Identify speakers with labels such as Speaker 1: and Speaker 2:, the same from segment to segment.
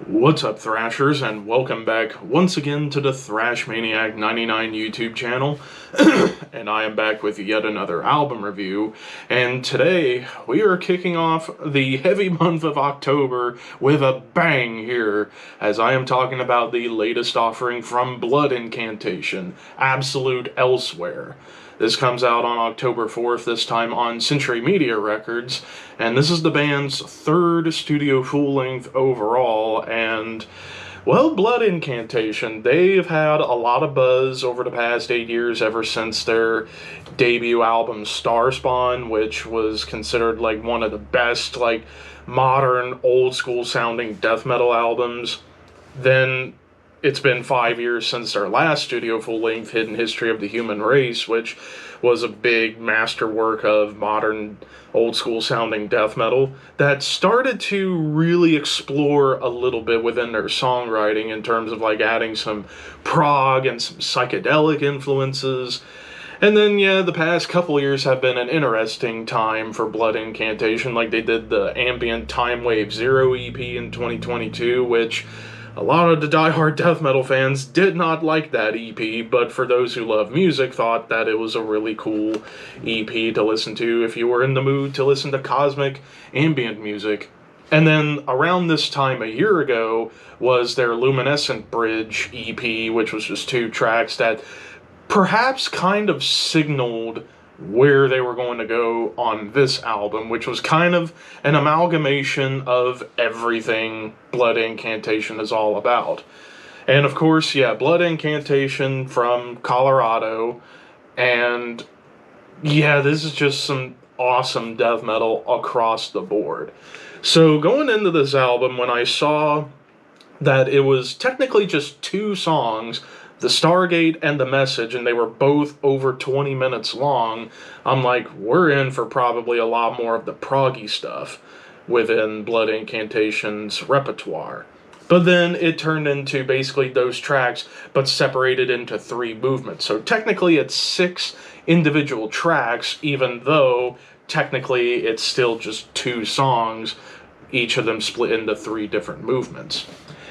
Speaker 1: What's up, Thrashers, and welcome back once again to the Thrash Maniac 99 YouTube channel. And I am back with yet another album review, and today we are kicking off the heavy month of October with a bang here, as I am talking about the latest offering from Blood Incantation, Absolute Elsewhere. This comes out on October 4th, this time on Century Media Records, and this is the band's third studio full-length overall, and, well, Blood Incantation, they've had a lot of buzz over the past 8 years ever since their debut album Starspawn, which was considered, like, one of the best, like, modern, old-school-sounding death metal albums. Then it's been 5 years since their last studio full-length, Hidden History of the Human Race, which was a big masterwork of modern, old-school-sounding death metal that started to really explore a little bit within their songwriting in terms of, like, adding some prog and some psychedelic influences. And then, yeah, the past couple years have been an interesting time for Blood Incantation. Like, they did the ambient Time Wave Zero EP in 2022, which a lot of the diehard death metal fans did not like that EP, but for those who love music, thought that it was a really cool EP to listen to if you were in the mood to listen to cosmic ambient music. And then around this time a year ago was their Luminescent Bridge EP, which was just 2 tracks that perhaps kind of signaled where they were going to go on this album, which was kind of an amalgamation of everything Blood Incantation is all about. And of course, yeah, Blood Incantation from Colorado, and yeah, this is just some awesome death metal across the board. So going into this album, when I saw that it was technically just 2 songs, The Stargate and The Message, and they were both over 20 minutes long, I'm like, we're in for probably a lot more of the proggy stuff within Blood Incantation's repertoire. But then it turned into basically those tracks, but separated into 3 movements. So technically it's 6 individual tracks, even though technically it's still just 2 songs, each of them split into 3 different movements.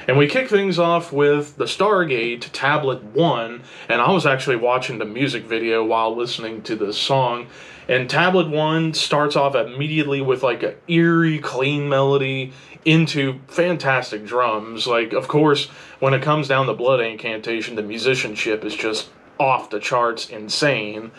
Speaker 1: And we kick things off with The Stargate, Tablet 1, and I was actually watching the music video while listening to this song, and Tablet 1 starts off immediately with, like, an eerie, clean melody into fantastic drums. Like, of course, when it comes down to Blood Incantation, the musicianship is just off the charts insane.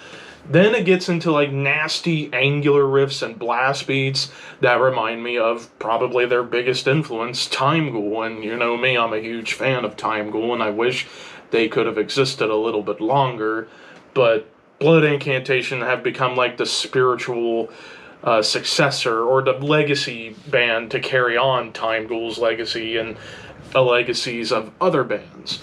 Speaker 1: Then it gets into, like, nasty angular riffs and blast beats that remind me of probably their biggest influence, Time Ghoul. And you know me, I'm a huge fan of Time Ghoul, and I wish they could have existed a little bit longer. But Blood Incantation have become, like, the spiritual successor or the legacy band to carry on Time Ghoul's legacy and the legacies of other bands.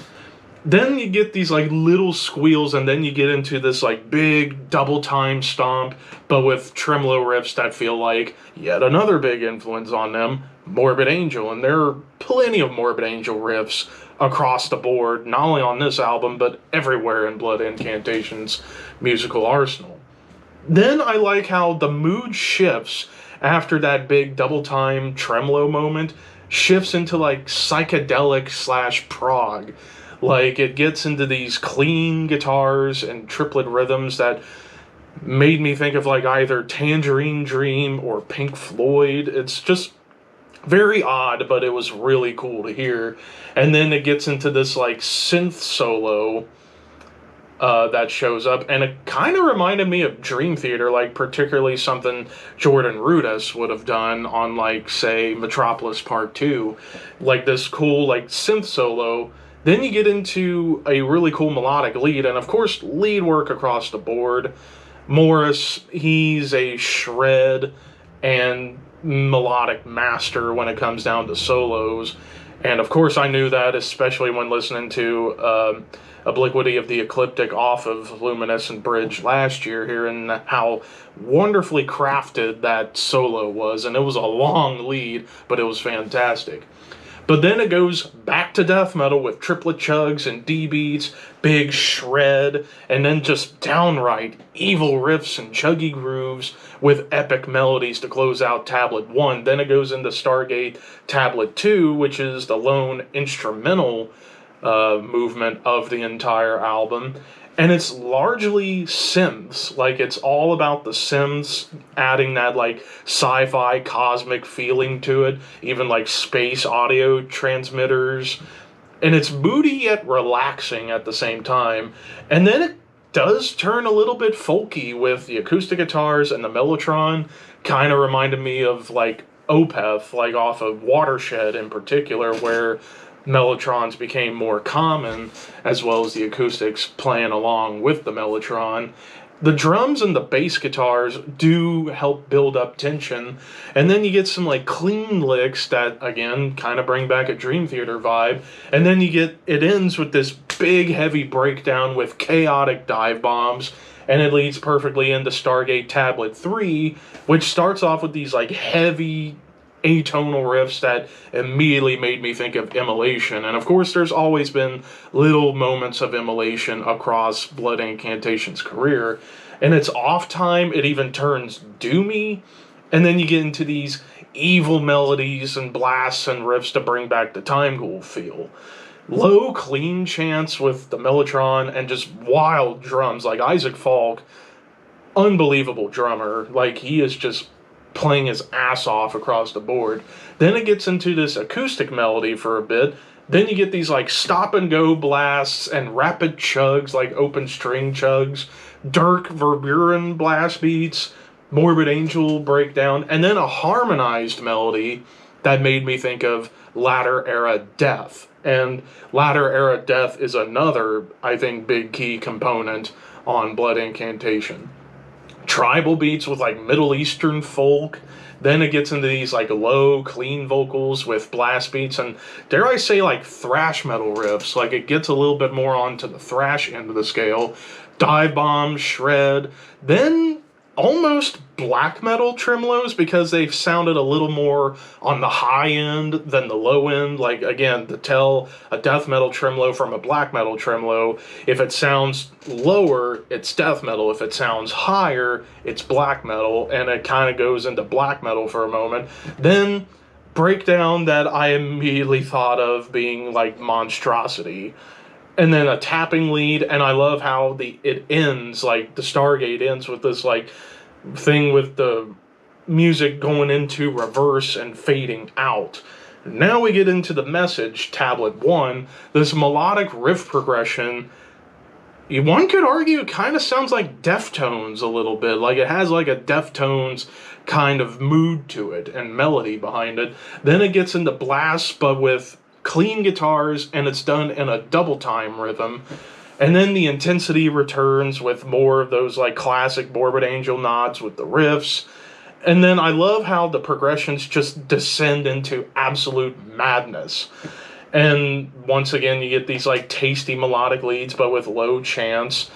Speaker 1: Then you get these, like, little squeals, and then you get into this, like, big double time stomp, but with tremolo riffs that feel like yet another big influence on them, Morbid Angel. And there are plenty of Morbid Angel riffs across the board, not only on this album, but everywhere in Blood Incantation's musical arsenal. Then I like how the mood shifts after that big double time tremolo moment, shifts into, like, psychedelic / prog. Like, it gets into these clean guitars and triplet rhythms that made me think of, like, either Tangerine Dream or Pink Floyd. It's just very odd, but it was really cool to hear. And then it gets into this, like, synth solo that shows up, and it kind of reminded me of Dream Theater, like, particularly something Jordan Rudess would have done on, like, say, Metropolis Part 2. Like, this cool, like, synth solo. Then you get into a really cool melodic lead, and of course, lead work across the board. Morris, he's a shred and melodic master when it comes down to solos. And of course, I knew that, especially when listening to Obliquity of the Ecliptic off of Luminescent Bridge last year, hearing how wonderfully crafted that solo was. And it was a long lead, but it was fantastic. But then it goes back to death metal with triplet chugs and D beats, big shred, and then just downright evil riffs and chuggy grooves with epic melodies to close out Tablet 1. Then it goes into Stargate Tablet 2, which is the lone instrumental movement of the entire album. And it's largely synths. Like, it's all about the synths adding that, like, sci-fi cosmic feeling to it, even like space audio transmitters. And it's moody yet relaxing at the same time. And then it does turn a little bit folky with the acoustic guitars, and the Mellotron kind of reminded me of like Opeth, like off of Watershed in particular, where Mellotrons became more common, as well as the acoustics playing along with the Mellotron. The drums and the bass guitars do help build up tension, and then you get some like clean licks that again kind of bring back a Dream Theater vibe, and then it ends with this big heavy breakdown with chaotic dive bombs, and it leads perfectly into Stargate Tablet 3, which starts off with these like heavy atonal riffs that immediately made me think of Immolation. And of course, there's always been little moments of Immolation across Blood Incantation's career. And its off time, it even turns doomy. And then you get into these evil melodies and blasts and riffs to bring back the Time Ghoul feel. Low, clean chants with the Mellotron and just wild drums like Isaac Falk. Unbelievable drummer. Like, he is just playing his ass off across the board. Then it gets into this acoustic melody for a bit. Then you get these like stop and go blasts and rapid chugs like open string chugs, Dirk Verburen blast beats, Morbid Angel breakdown, and then a harmonized melody that made me think of Latter Era Death. And Latter Era Death is another, I think, big key component on Blood Incantation. Tribal beats with like Middle Eastern folk. Then it gets into these like low, clean vocals with blast beats and, dare I say, like thrash metal riffs. Like, it gets a little bit more onto the thrash end of the scale. Dive bomb, shred, then almost black metal tremolos, because they've sounded a little more on the high end than the low end. Like, again, to tell a death metal tremolo from a black metal tremolo, if it sounds lower, it's death metal. If it sounds higher, it's black metal, and it kind of goes into black metal for a moment. Then breakdown that I immediately thought of being like Monstrosity. And then a tapping lead, and I love how it ends, like the Stargate ends with this like thing with the music going into reverse and fading out. Now we get into the Message, Tablet 1, this melodic riff progression. One could argue it kind of sounds like Deftones a little bit, like it has like a Deftones kind of mood to it and melody behind it. Then it gets into blasts, but with clean guitars, and it's done in a double time rhythm. And then the intensity returns with more of those like classic Morbid Angel nods with the riffs. And then I love how the progressions just descend into absolute madness. And once again, you get these like tasty melodic leads, but with low chants.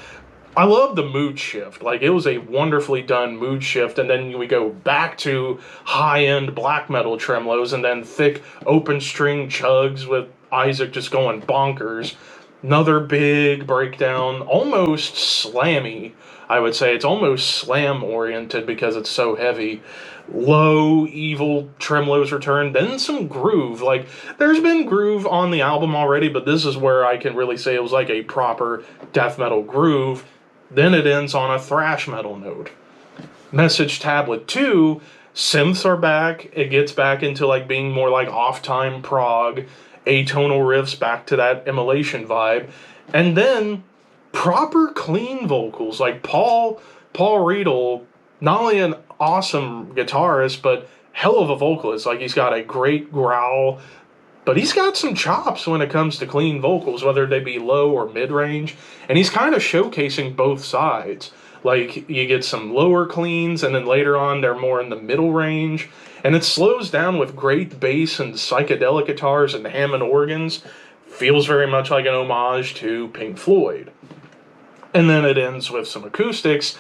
Speaker 1: I love the mood shift. Like, it was a wonderfully done mood shift, and then we go back to high-end black metal tremolos, and then thick open string chugs with Isaac just going bonkers. Another big breakdown, almost slammy, I would say. It's almost slam-oriented because it's so heavy. Low, evil tremolos return, then some groove. Like, there's been groove on the album already, but this is where I can really say it was like a proper death metal groove. Then it ends on a thrash metal note. Message Tablet 2, synths are back. It gets back into like being more like off-time prog, atonal riffs back to that Immolation vibe. And then proper clean vocals. Like Paul Riedel, not only an awesome guitarist, but hell of a vocalist. Like, he's got a great growl, but he's got some chops when it comes to clean vocals, whether they be low or mid-range. And he's kind of showcasing both sides. Like, you get some lower cleans, and then later on they're more in the middle range. And it slows down with great bass and psychedelic guitars and Hammond organs. Feels very much like an homage to Pink Floyd. And then it ends with some acoustics.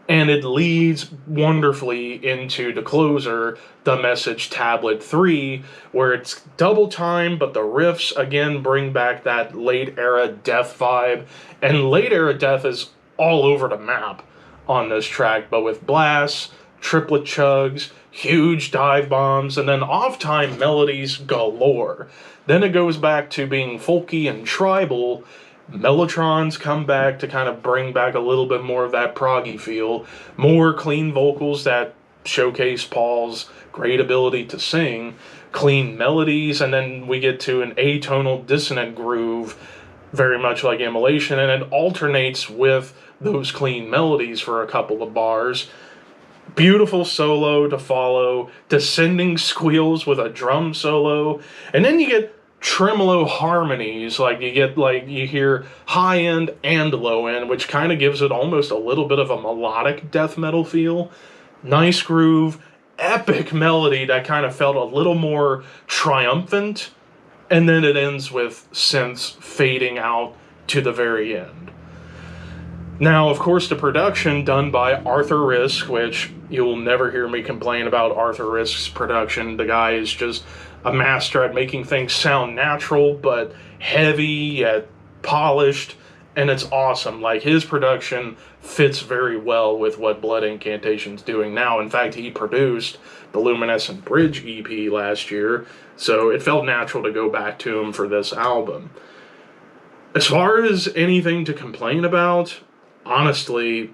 Speaker 1: And it leads wonderfully into the closer, The Message Tablet 3, where it's double time, but the riffs again bring back that late era death vibe. And late era death is all over the map on this track, but with blasts, triplet chugs, huge dive bombs, and then off time melodies galore. Then it goes back to being folky and tribal. Mellotrons come back to kind of bring back a little bit more of that proggy feel, more clean vocals that showcase Paul's great ability to sing, clean melodies, and then we get to an atonal dissonant groove, very much like Immolation, and it alternates with those clean melodies for a couple of bars. Beautiful solo to follow, descending squeals with a drum solo, and then you get tremolo harmonies, you hear high end and low end, which kind of gives it almost a little bit of a melodic death metal feel. Nice groove, epic melody that kind of felt a little more triumphant, and then it ends with synths fading out to the very end. Now, of course, the production done by Arthur Risk, which you'll never hear me complain about Arthur Risk's production. The guy is just a master at making things sound natural, but heavy yet polished, and it's awesome. Like, his production fits very well with what Blood Incantation's doing now. In fact, he produced the Luminescent Bridge EP last year, so it felt natural to go back to him for this album. As far as anything to complain about, honestly,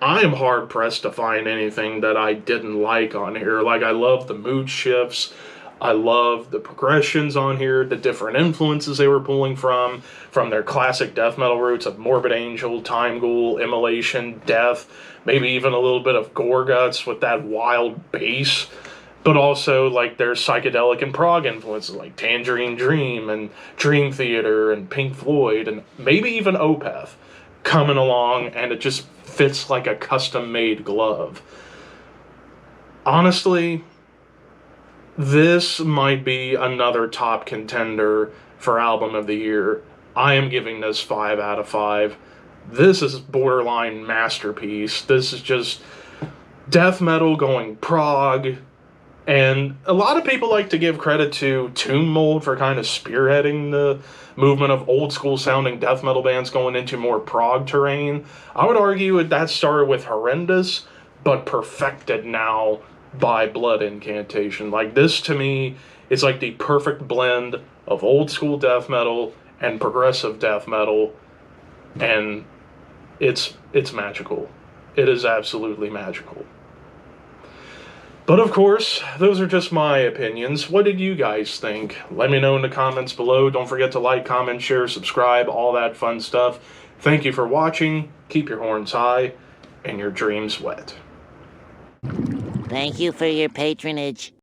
Speaker 1: I am hard pressed to find anything that I didn't like on here. Like, I love the mood shifts. I love the progressions on here, the different influences they were pulling from their classic death metal roots of Morbid Angel, Time Ghoul, Immolation, Death, maybe even a little bit of Gore Guts with that wild bass, but also like their psychedelic and prog influences like Tangerine Dream and Dream Theater and Pink Floyd and maybe even Opeth coming along, and it just fits like a custom-made glove. Honestly, this might be another top contender for Album of the Year. I am giving this 5 out of 5. This is borderline masterpiece. This is just death metal going prog, and a lot of people like to give credit to Tomb Mold for kind of spearheading the movement of old school sounding death metal bands going into more prog terrain. I would argue that started with Horrendous, but perfected now by Blood Incantation. Like, this to me is like the perfect blend of old school death metal and progressive death metal, and it's magical. It is absolutely magical. But of course, those are just my opinions. What did you guys think? Let me know in the comments below. Don't forget to like, comment, share, subscribe, all that fun stuff. Thank you for watching. Keep your horns high and your dreams wet.
Speaker 2: Thank you for your patronage.